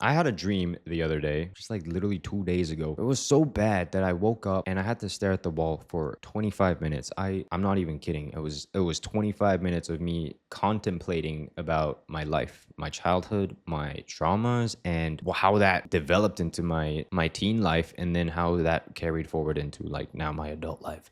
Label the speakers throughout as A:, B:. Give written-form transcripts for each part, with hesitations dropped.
A: I had a dream the other day, just like literally 2 days ago. It was so bad that I woke up and I had to stare at the wall for 25 minutes. I'm not even kidding. It was 25 minutes of me contemplating about my life, my childhood, my traumas, and how that developed into my teen life, and then how that carried forward into like now my adult life.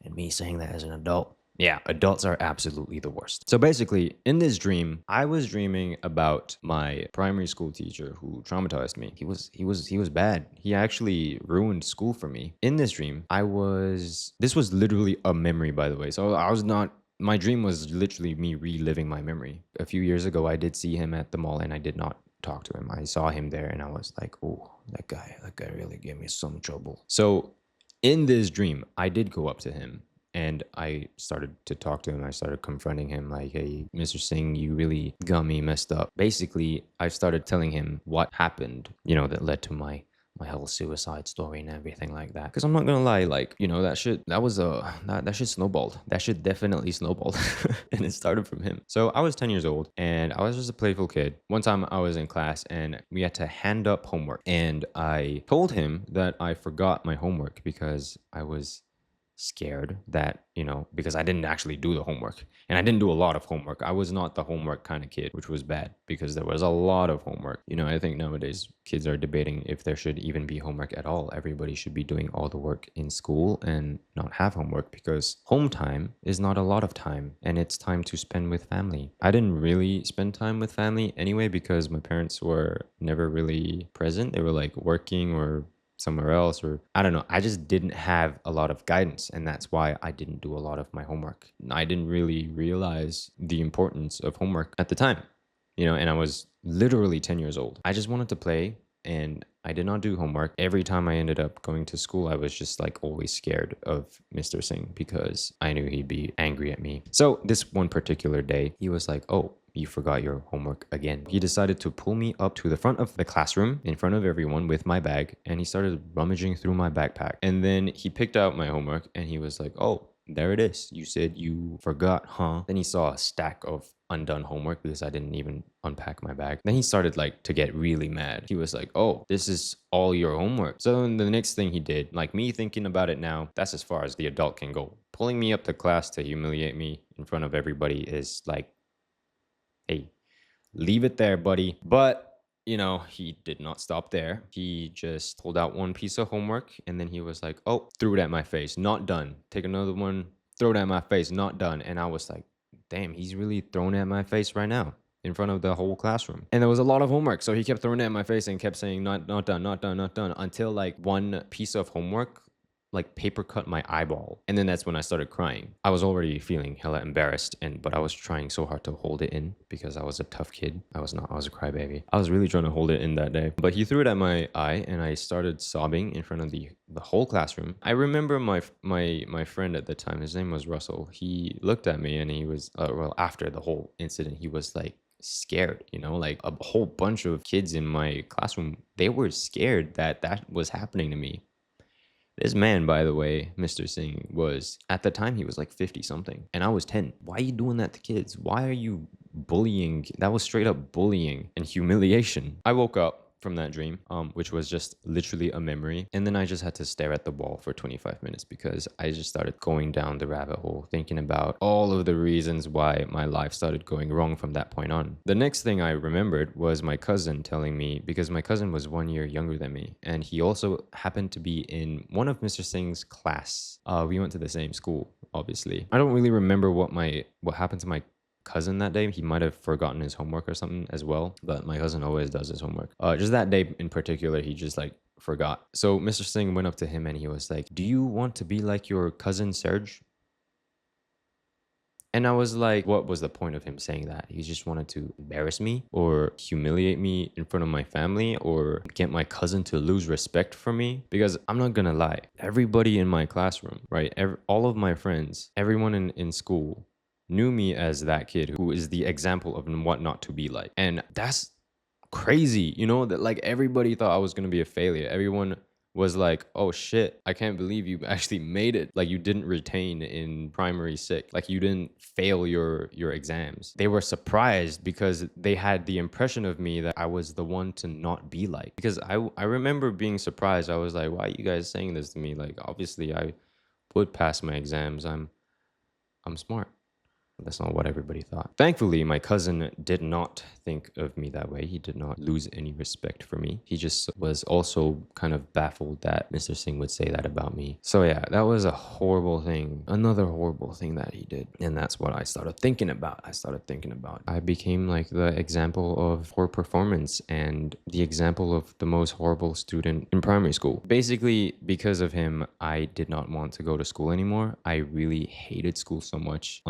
A: And me saying that as an adult, yeah, adults are absolutely the worst. So basically, in this dream, I was dreaming about my primary school teacher who traumatized me. He was bad. He actually ruined school for me. In this dream, this was literally a memory, by the way. So I was not my dream was literally me reliving my memory. A few years ago, I did see him at the mall and I did not talk to him. I saw him there and I was like, "Oh, that guy really gave me some trouble." So in this dream, I did go up to him and I started to talk to him. I started confronting him like, "Hey, Mr. Singh, you really got me messed up." Basically, I started telling him what happened, that led to my whole suicide story and everything like that. Because I'm not gonna lie, like, that shit snowballed. That shit definitely snowballed. And it started from him. So I was 10 years old and I was just a playful kid. One time I was in class and we had to hand up homework. And I told him that I forgot my homework because I was scared that, because I didn't actually do the homework. And I didn't do a lot of homework. I was not the homework kind of kid, which was bad because there was a lot of homework. I think nowadays kids are debating if there should even be homework at all. Everybody should be doing all the work in school and not have homework because home time is not a lot of time and it's time to spend with family. I didn't really spend time with family anyway because my parents were never really present. They were like working or somewhere else, or I don't know. I just didn't have a lot of guidance, and that's why I didn't do a lot of my homework. I didn't really realize the importance of homework at the time, and I was literally 10 years old. I just wanted to play and I did not do homework. Every time I ended up going to school, I was just like always scared of Mr. Singh because I knew he'd be angry at me. So this one particular day, he was like, "Oh, you forgot your homework again." He decided to pull me up to the front of the classroom in front of everyone with my bag, and he started rummaging through my backpack. And then he picked out my homework and he was like, "Oh, there it is. You said you forgot, huh?" Then he saw a stack of undone homework because I didn't even unpack my bag. Then he started like to get really mad. He was like, "Oh, this is all your homework." So then the next thing he did, like me thinking about it now, that's as far as the adult can go. Pulling me up to class to humiliate me in front of everybody is like, hey, leave it there, buddy. But he did not stop there. He just pulled out one piece of homework and then he was like, "Oh," threw it at my face, "Not done. Take another one, throw it at my face, not done." And I was like, damn, he's really throwing it at my face right now in front of the whole classroom. And there was a lot of homework. So he kept throwing it at my face and kept saying, not done, not done, not done, until like one piece of homework like paper cut my eyeball. And then that's when I started crying. I was already feeling hella embarrassed, but I was trying so hard to hold it in because I was a tough kid. I was a crybaby. I was really trying to hold it in that day. But he threw it at my eye and I started sobbing in front of the whole classroom. I remember my friend at the time, his name was Russell. He looked at me and he was after the whole incident, he was like scared, like a whole bunch of kids in my classroom, they were scared that was happening to me. This man, by the way, Mr. Singh, was, at the time, he was like 50 something, and I was 10. Why are you doing that to kids? Why are you bullying? That was straight up bullying and humiliation. I woke up from that dream, which was just literally a memory. And then I just had to stare at the wall for 25 minutes because I just started going down the rabbit hole, thinking about all of the reasons why my life started going wrong from that point on. The next thing I remembered was my cousin telling me, because my cousin was 1 year younger than me, and he also happened to be in one of Mr. Singh's class. We went to the same school, obviously. I don't really remember what happened to my cousin that day. He might have forgotten his homework or something as well, but my cousin always does his homework. Just that day in particular, he just like forgot. So Mr. Singh went up to him and he was like, "Do you want to be like your cousin Serge?" And I was like, what was the point of him saying that? He just wanted to embarrass me or humiliate me in front of my family or get my cousin to lose respect for me. Because I'm not gonna lie, everybody in my classroom, right? All of my friends, everyone in school knew me as that kid who is the example of what not to be like. And that's crazy, that like everybody thought I was going to be a failure. Everyone was like, oh shit, I can't believe you actually made it. Like you didn't retain in primary six. Like you didn't fail your exams. They were surprised because they had the impression of me that I was the one to not be like. Because I remember being surprised. I was like, why are you guys saying this to me? Like obviously I would pass my exams. I'm smart. That's not what everybody thought. Thankfully, my cousin did not think of me that way. He did not lose any respect for me. He just was also kind of baffled that Mr. Singh would say that about me. So yeah, that was a horrible thing. Another horrible thing that he did. And that's what I started thinking about. I became like the example of poor performance and the example of the most horrible student in primary school. Basically, because of him, I did not want to go to school anymore. I really hated school so much.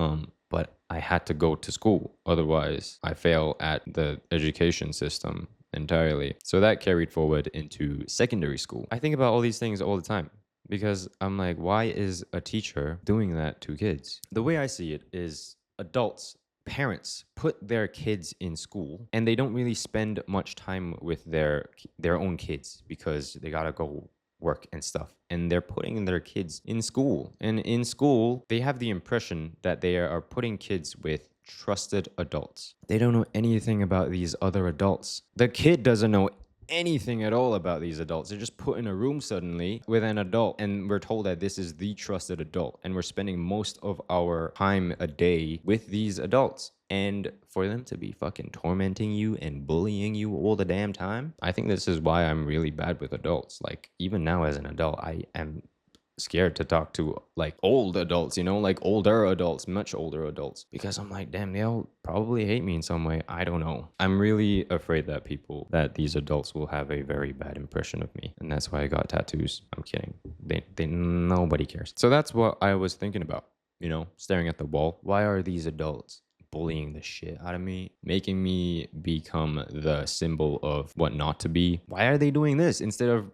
A: But I had to go to school. Otherwise, I fail at the education system entirely. So that carried forward into secondary school. I think about all these things all the time because I'm like, why is a teacher doing that to kids? The way I see it is adults, parents put their kids in school and they don't really spend much time with their own kids because they got to go work and stuff, and they're putting their kids in school, and in school they have the impression that they are putting kids with trusted adults. They don't know anything about these other adults. The kid doesn't know anything at all about these adults. They're just put in a room suddenly with an adult, and we're told that this is the trusted adult, and we're spending most of our time a day with these adults. And for them to be fucking tormenting you and bullying you all the damn time, I think this is why I'm really bad with adults. Like, even now as an adult, I am scared to talk to like old adults, like older adults, much older adults, because I'm like, damn, they'll probably hate me in some way. I don't know. I'm really afraid that these adults will have a very bad impression of me, and that's why I got tattoos. I'm kidding. They nobody cares. So that's what I was thinking about, staring at the wall. Why are these adults bullying the shit out of me, making me become the symbol of what not to be? Why are they doing this instead of,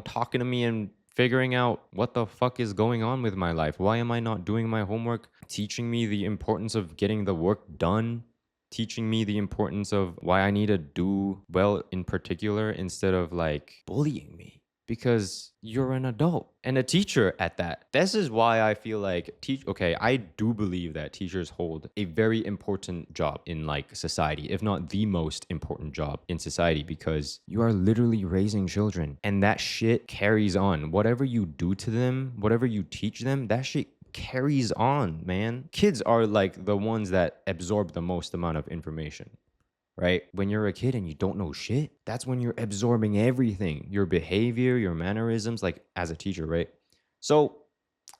A: talking to me and figuring out what the fuck is going on with my life? Why am I not doing my homework? Teaching me the importance of getting the work done. Teaching me the importance of why I need to do well in particular instead of like bullying me. Because you're an adult and a teacher at that. This is why I feel like I do believe that teachers hold a very important job in like society, if not the most important job in society, because you are literally raising children and that shit carries on. Whatever you do to them, whatever you teach them, that shit carries on, man. Kids are like the ones that absorb the most amount of information. Right? When you're a kid and you don't know shit, that's when you're absorbing everything, your behavior, your mannerisms, like as a teacher, right? So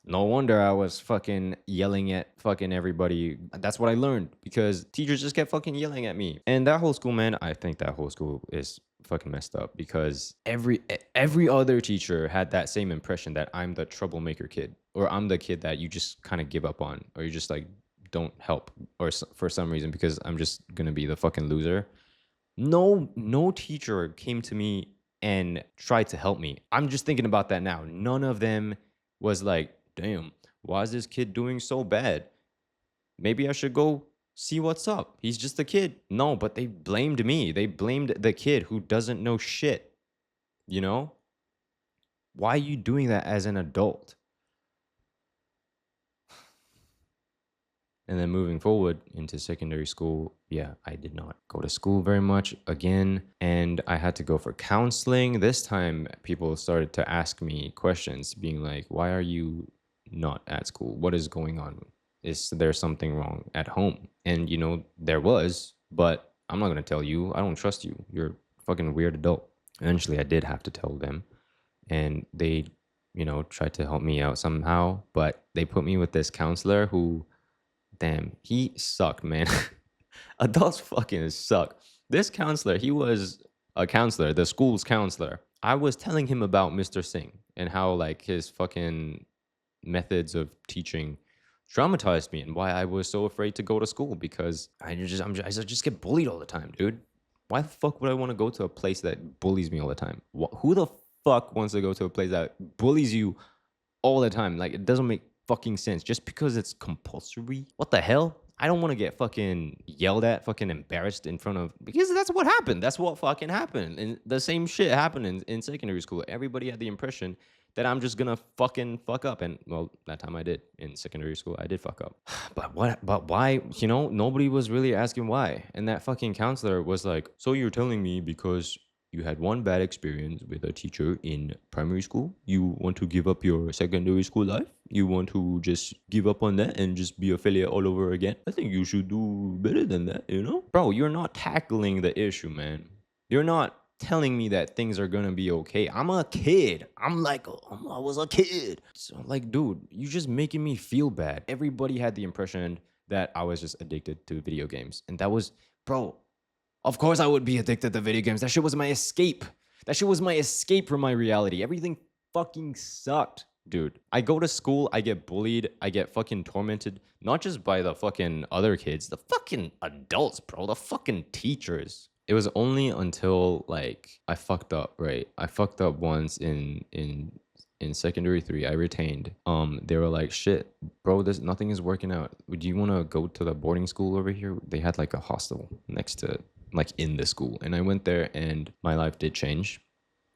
A: no wonder I was fucking yelling at fucking everybody. That's what I learned because teachers just kept fucking yelling at me. And that whole school, man, I think that whole school is fucking messed up because every other teacher had that same impression that I'm the troublemaker kid, or I'm the kid that you just kind of give up on, or you just like don't help, or for some reason because I'm just gonna be the fucking loser. No teacher came to me and tried to help me. I'm just thinking about that now. None of them was like, damn, why is this kid doing so bad? Maybe I should go see what's up. He's just a kid. No, but they blamed me. They blamed the kid who doesn't know shit. Why are you doing that as an adult? And then moving forward into secondary school, yeah, I did not go to school very much again. And I had to go for counseling. This time, people started to ask me questions, being like, why are you not at school? What is going on? Is there something wrong at home? And, there was, but I'm not going to tell you. I don't trust you. You're a fucking weird adult. Eventually, I did have to tell them. And they, tried to help me out somehow. But they put me with this counselor who, damn, he sucked, man. Adults fucking suck. This counselor, he was a counselor, the school's counselor. I was telling him about Mr. Singh and how like his fucking methods of teaching traumatized me and why I was so afraid to go to school because I just get bullied all the time, dude. Why the fuck would I want to go to a place that bullies me all the time? Who the fuck wants to go to a place that bullies you all the time? Like, it doesn't make fucking sense just because it's compulsory. What the hell? I don't want to get fucking yelled at, fucking embarrassed in front of, because that's what happened. That's what fucking happened. And the same shit happened in secondary school. Everybody had the impression that I'm just gonna fucking fuck up. And well, that time I did in secondary school, I did fuck up. But why? Nobody was really asking why. And that fucking counselor was like, so you're telling me because you had one bad experience with a teacher in primary school, you want to give up your secondary school life? You want to just give up on that and just be a failure all over again? I think you should do better than that. Bro, you're not tackling the issue, man. You're not telling me that things are gonna be okay. I'm a kid. I was a kid. So, like, dude, you just making me feel bad. Everybody had the impression that I was just addicted to video games. And that was, bro, of course I would be addicted to video games. That shit was my escape. That shit was my escape from my reality. Everything fucking sucked, dude. I go to school, I get bullied, I get fucking tormented, not just by the fucking other kids, the fucking adults, bro, the fucking teachers. It was only until like I fucked up, right? I fucked up once in secondary 3. I retained. They were like, shit, bro, this nothing is working out. Do you want to go to the boarding school over here? They had like a hostel next to, like, in the school, and I went there and my life did change.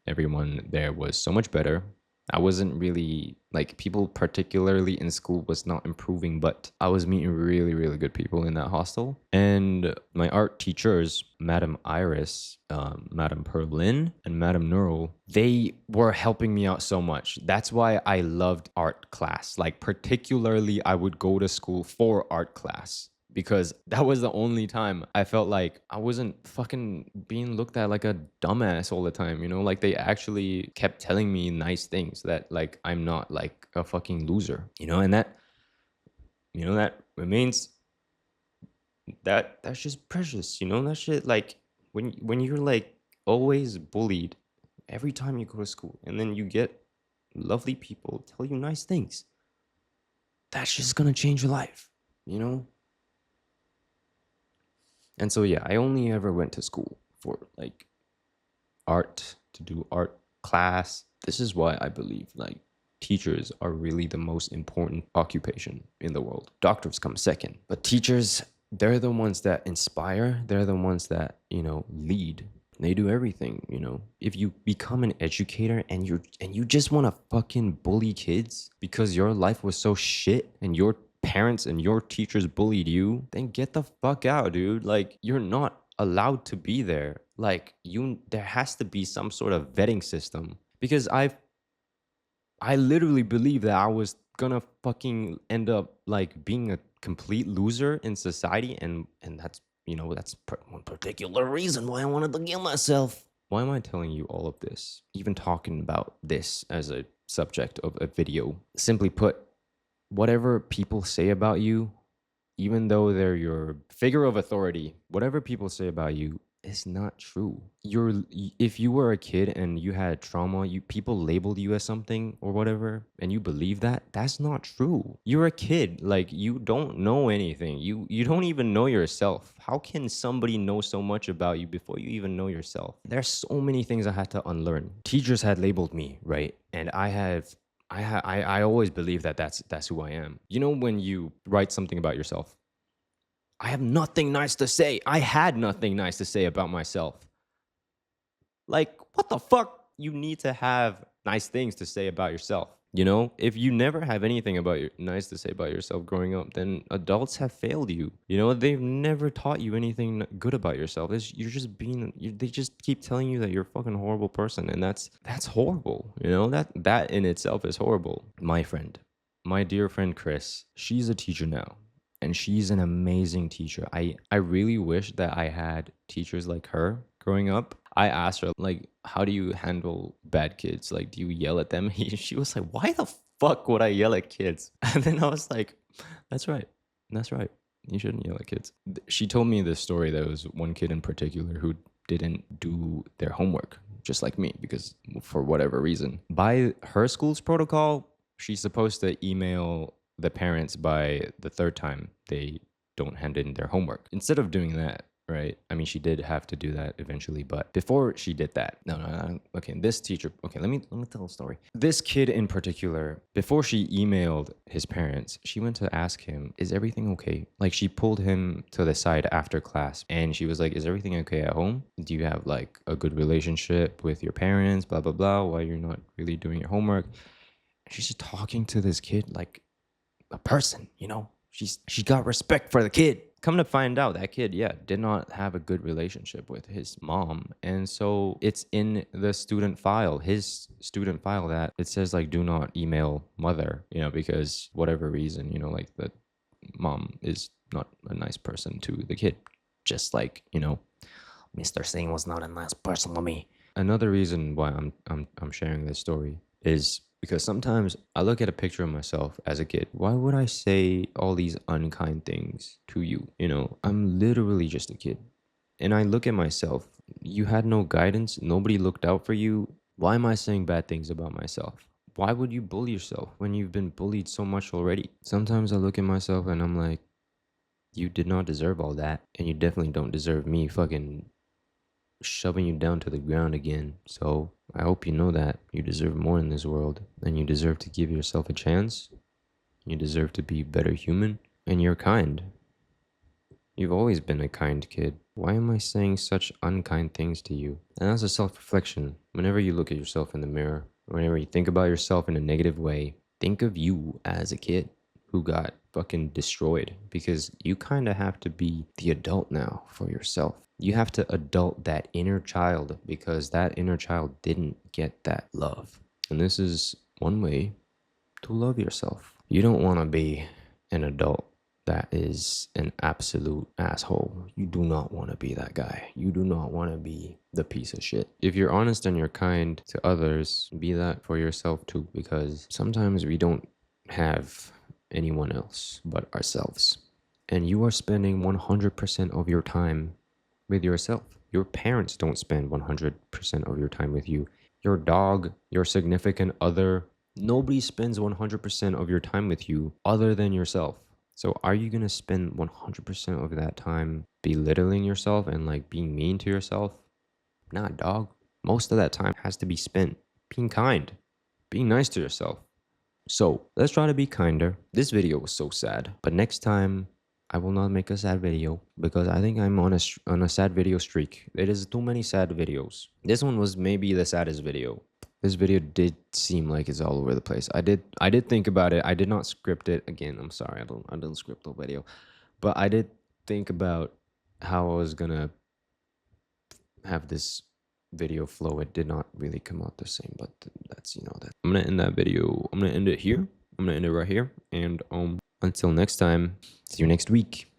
A: Everyone there was so much better. I wasn't really like, people particularly in school was not improving, but I was meeting really, really good people in that hostel. And my art teachers, Madam Iris, Madam Perlin, and Madam Neural, they were helping me out so much. That's why I loved art class. Like, particularly, I would go to school for art class, because that was the only time I felt like I wasn't fucking being looked at like a dumbass all the time, Like, they actually kept telling me nice things, that like I'm not like a fucking loser, and that remains, that's just precious, that shit. Like, when you're like always bullied every time you go to school, and then you get lovely people tell you nice things, that's just gonna change your life. And so, yeah, I only ever went to school for like art, to do art class. This is why I believe like teachers are really the most important occupation in the world. Doctors come second, but teachers, they're the ones that inspire. They're the ones that, lead. They do everything. If you become an educator and you just want to fucking bully kids because your life was so shit and your parents and your teachers bullied you, then get the fuck out, dude. Like, you're not allowed to be there. Like, there has to be some sort of vetting system, because I literally believe that I was gonna fucking end up like being a complete loser in society, and that's one particular reason why I wanted to kill myself. Why am I telling you all of this? Even talking about this as a subject of a video. Simply put, whatever people say about you, even though they're your figure of authority, whatever people say about you is not true. If you were a kid and you had trauma, people labeled you as something or whatever, and you believe that's not true. You're a kid, like, you don't know anything. You don't even know yourself. How can somebody know so much about you before you even know yourself? There's so many things I had to unlearn. Teachers had labeled me, right? And I always believe that that's who I am. When you write something about yourself, I have nothing nice to say. I had nothing nice to say about myself. Like, what the fuck? You need to have nice things to say about yourself. If you never have anything nice to say about yourself growing up, then adults have failed you. They've never taught you anything good about yourself. They just keep telling you that you're a fucking horrible person, and that's horrible. That in itself is horrible. My dear friend Chris, she's a teacher now, and she's an amazing teacher. I really wish that I had teachers like her growing up. I asked her, like, how do you handle bad kids? Like, do you yell at them? She was like, why the fuck would I yell at kids? And then I was like, that's right. That's right. You shouldn't yell at kids. She told me this story. There was one kid in particular who didn't do their homework, just like me, because for whatever reason. By her school's protocol, she's supposed to email the parents by the third time they don't hand in their homework. Instead of doing that, right? I mean, she did have to do that eventually, but before she did that, no. Okay, this teacher. Okay, let me tell a story. This kid in particular, before she emailed his parents, she went to ask him, "Is everything okay?" Like she pulled him to the side after class, and she was like, "Is everything okay at home? Do you have like a good relationship with your parents? Blah blah blah. Why you're not really doing your homework?" She's just talking to this kid like a person, you know? She got respect for the kid. Come to find out, that kid, yeah, did not have a good relationship with his mom. And so it's in the student file, his student file, that it says like do not email mother, because whatever reason, like the mom is not a nice person to the kid. Just like, Mr. Singh was not a nice person to me. Another reason why I'm sharing this story is because sometimes I look at a picture of myself as a kid. Why would I say all these unkind things to you? I'm literally just a kid. And I look at myself. You had no guidance. Nobody looked out for you. Why am I saying bad things about myself? Why would you bully yourself when you've been bullied so much already? Sometimes I look at myself and I'm like, you did not deserve all that. And you definitely don't deserve me fucking shoving you down to the ground again. So I hope you know that you deserve more in this world, and you deserve to give yourself a chance. You deserve to be a better human, and you're kind. You've always been a kind kid. Why am I saying such unkind things to you? And as a self-reflection, whenever you look at yourself in the mirror, whenever you think about yourself in a negative way, think of you as a kid who got fucking destroyed, because you kind of have to be the adult now for yourself. You have to adult that inner child, because that inner child didn't get that love. And this is one way to love yourself. You don't want to be an adult that is an absolute asshole. You do not want to be that guy. You do not want to be the piece of shit. If you're honest and you're kind to others, be that for yourself too, because sometimes we don't have anyone else but ourselves. And you are spending 100% of your time with yourself. Your parents don't spend 100% of your time with you. Your dog, your significant other, nobody spends 100% of your time with you other than yourself. So are you going to spend 100% of that time belittling yourself and like being mean to yourself? Nah, dog. Most of that time has to be spent being kind, being nice to yourself. So let's try to be kinder. This video was so sad, but next time I will not make a sad video, because I think I'm on a sad video streak. It is too many sad videos. This one was maybe the saddest video. This video did seem like it's all over the place. I did think about it. I did not script it. Again, I'm sorry. I didn't script the video. But I did think about how I was gonna have this video flow. It did not really come out the same, but that's that. I'm gonna end that video. I'm gonna end it here. I'm gonna end it right here. And until next time, see you next week.